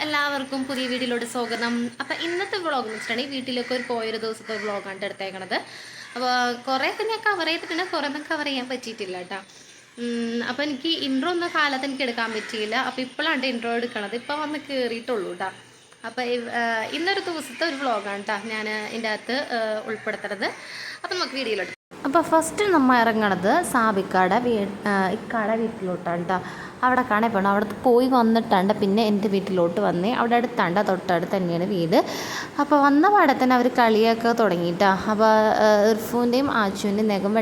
എല്ലാവർക്കും പുതിയ വീഡിയോയിലോട്ട് സ്വാഗതം. അപ്പോൾ ഇന്നത്തെ വ്ളോഗ് എന്ന് വെച്ചിട്ടുണ്ടെങ്കിൽ വീട്ടിലൊക്കെ പോയൊരു ദിവസത്തെ വ്ളോഗാണ് എടുത്തേക്കണത്. അപ്പോൾ കുറേയൊക്കെ ഞാൻ കവർ ചെയ്തിട്ടുണ്ട്, കുറേയൊന്നും കവർ ചെയ്യാൻ പറ്റിയിട്ടില്ല കേട്ടോ. അപ്പോൾ എനിക്ക് ഇൻട്രോ ഒന്നും കാലത്ത് എനിക്ക് എടുക്കാൻ പറ്റിയില്ല. അപ്പോൾ ഇപ്പോഴാണ് ഇൻട്രോ എടുക്കണത്, ഇപ്പോൾ വന്ന് കയറിയിട്ടുള്ളൂ കേട്ടോ. അപ്പോൾ ഇന്നൊരു ദിവസത്തെ ഒരു വ്ളോഗാണ് കേട്ടോ ഞാൻ ഇതിൻ്റെ അകത്ത് ഉൾപ്പെടുത്തുന്നത്. അപ്പോൾ നമുക്ക് വീഡിയോയിലോട്ട്. അപ്പോൾ ഫസ്റ്റ് നമ്മൾ ഇറങ്ങണത് സാബിക്കാടെ ഇക്കാടെ വീട്ടിലോട്ടാണ് കേട്ടോ. അവിടെ കാണാൻ പോകണം. അവിടെ പോയി വന്നിട്ടാണ്ട് പിന്നെ എൻ്റെ വീട്ടിലോട്ട് വന്നേ. അവിടെ അടുത്താണ്ട്, തൊട്ടടുത്ത് തന്നെയാണ് വീട്. അപ്പോൾ വന്ന പാടെ തന്നെ അവർ കളിയൊക്കെ തുടങ്ങിയിട്ടാണ്. അപ്പോൾ ഇർഫൂൻ്റെയും ആച്ചുവിൻ്റെയും നഖം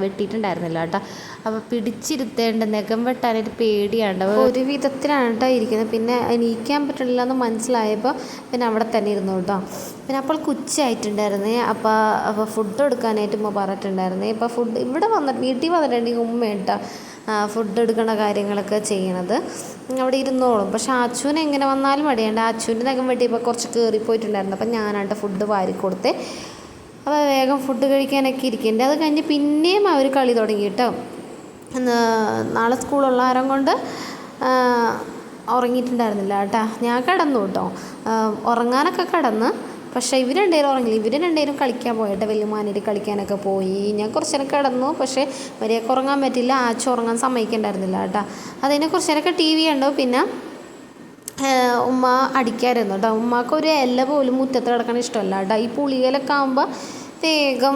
വെട്ടിയിട്ടുണ്ടായിരുന്നില്ല കേട്ടോ. അപ്പോൾ പിടിച്ചിരുത്തേണ്ട നഖം വെട്ടാനായിട്ട് പേടിയാണ്ട് ഒരു വിധത്തിലാണ് കേട്ടോ ഇരിക്കുന്നത്. പിന്നെ എണീക്കാൻ പറ്റില്ല എന്ന് മനസ്സിലായപ്പോൾ പിന്നെ അവിടെ തന്നെ ഇരുന്നു കേട്ടോ. പിന്നെ അപ്പോൾ ഉച്ചയായിട്ടുണ്ടായിരുന്നേ. അപ്പോൾ ഫുഡ് എടുക്കാനായിട്ട് ഉമ്മ പറഞ്ഞിട്ടുണ്ടായിരുന്നേ. ഇപ്പോൾ ഫുഡ് ഇവിടെ വീട്ടിൽ വന്നിട്ടുണ്ടെങ്കിൽ ഉമ്മ കേട്ടോ ഫുഡ് എടുക്കുന്ന കാര്യങ്ങളൊക്കെ ചെയ്യണത്. അവിടെ ഇരുന്നോളും. പക്ഷെ അച്ചുവിന് എങ്ങനെ വന്നാലും മടിയുണ്ട്. അച്ചുവിൻ്റെ നഖം വെട്ടിയപ്പോൾ കുറച്ച് കയറിപ്പോയിട്ടുണ്ടായിരുന്നു. അപ്പം ഞാനായിട്ട് ഫുഡ് വാരിക്കൊടുത്തേ. അപ്പോൾ വേഗം ഫുഡ് കഴിക്കാനൊക്കെ ഇരിക്കുന്നുണ്ട്. അത് കഴിഞ്ഞ് പിന്നെയും അവർ കളി തുടങ്ങി കേട്ടോ. നാളെ സ്കൂളുള്ള ആരം കൊണ്ട് ഉറങ്ങിയിട്ടുണ്ടായിരുന്നില്ല കേട്ടോ. ഞാൻ കിടന്നു കേട്ടോ, ഉറങ്ങാനൊക്കെ കിടന്ന്. പക്ഷേ ഇവർ രണ്ടുപേരും ഉറങ്ങില്ല. ഇവർ രണ്ടുപേരും കളിക്കാൻ പോയിട്ട് വലിയമാനേരി കളിക്കാനൊക്കെ പോയി. ഞാൻ കുറച്ച് നേരം കിടന്നു, പക്ഷേ വരെയൊക്കെ ഉറങ്ങാൻ പറ്റില്ല. ആച്ചു ഉറങ്ങാൻ സമ്മതിക്കണ്ടായിരുന്നില്ല കേട്ടോ. അതിനെ കുറച്ച് നേരമൊക്കെ ടി വി കണ്ടു. പിന്നെ ഉമ്മ അടിക്കാമായിരുന്നു കേട്ടോ. ഉമ്മക്കൊരു ഇല പോലും മുറ്റത്ത് കിടക്കാൻ ഇഷ്ടമല്ല കേട്ടോ. ഈ പുളിയിലൊക്കെ ആകുമ്പോൾ വേഗം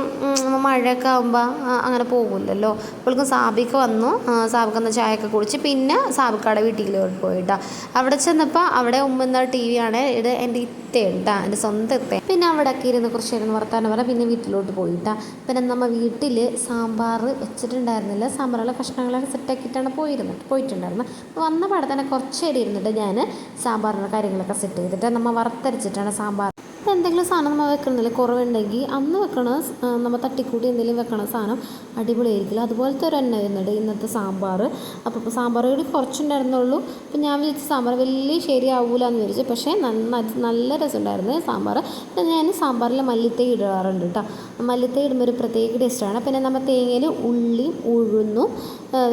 മഴയൊക്കെ ആകുമ്പോൾ അങ്ങനെ പോകുമല്ലോ. അപ്പോഴേക്കും സാബിക്ക് വന്നു. സാബിക്ക് വന്ന് ചായയൊക്കെ കുടിച്ച് പിന്നെ സാബിക്കയുടെ വീട്ടിലോട്ട് പോയിട്ടാ. അവിടെ ചെന്നപ്പോൾ അവിടെ ഉമ്മ ടി വി ആണ്. ഇത് എൻ്റെ ഇത്തയുണ്ടാ, എൻ്റെ സ്വന്തം ഇത്ത. പിന്നെ അവിടെയൊക്കെ ഇരുന്ന് കുറച്ച് നേരം വർത്താനം പറയാം. പിന്നെ വീട്ടിലോട്ട് പോയിട്ടാ. പിന്നെ നമ്മൾ വീട്ടിൽ സാമ്പാർ വെച്ചിട്ടുണ്ടായിരുന്നില്ല. സാമ്പാറുള്ള കഷ്ണങ്ങളൊക്കെ സെറ്റാക്കിയിട്ടാണ് പോയിട്ടുണ്ടായിരുന്നത്. വന്ന പാടെ തന്നെ കുറച്ച് നേരം ഇരുന്നിട്ട് ഞാൻ സാമ്പാറിൻ്റെ കാര്യങ്ങളൊക്കെ സെറ്റ് ചെയ്തിട്ട് നമ്മൾ വറുത്തരച്ചിട്ടാണ് സാമ്പാർ. ഇപ്പോൾ എന്തെങ്കിലും സാധനം നമ്മൾ വെക്കണമെന്നില്ല, കുറവുണ്ടെങ്കിൽ അന്ന് വെക്കണ നമ്മൾ തട്ടിക്കൂട്ടി എന്തെങ്കിലും വെക്കണ സാധനം അടിപൊളിയായിരിക്കില്ല. അതുപോലത്തെ ഒരു എണ്ണ വരുന്നുണ്ട് ഇന്നത്തെ സാമ്പാർ. അപ്പോൾ സാമ്പാർ കൂടി കുറച്ചുണ്ടായിരുന്നുള്ളൂ. അപ്പോൾ ഞാൻ വിചാരിച്ച സാമ്പാർ വലിയ ശരിയാവൂല എന്ന് വിചാരിച്ചു. പക്ഷേ നല്ല രസമുണ്ടായിരുന്നു സാമ്പാർ. പിന്നെ ഞാൻ സാമ്പാറിൽ മല്ലിത്തൈ ഇടാറുണ്ട് കേട്ടോ. മല്ലിത്തൈ ഇടുമ്പോൾ ഒരു പ്രത്യേക ടേസ്റ്റാണ്. പിന്നെ നമ്മൾ തേങ്ങയിൽ ഉള്ളിയും ഉഴുന്നും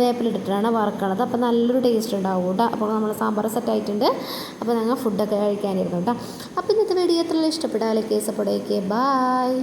വേപ്പിലിട്ടിട്ടാണ് വറക്കണത്. അപ്പോൾ നല്ലൊരു ടേസ്റ്റ് ഉണ്ടാവും കേട്ടോ. അപ്പോൾ നമ്മൾ സാമ്പാർ സെറ്റായിട്ടുണ്ട്. അപ്പോൾ ഞങ്ങൾ ഫുഡൊക്കെ കഴിക്കാനിരുന്നു കേട്ടോ. അപ്പോൾ ഇന്നത്തെ വീഡിയോ എത്ര ഇഷ്ടപ്പെട്ടാൽ കേസപ്പെടുകയൊക്കെ ബായ്.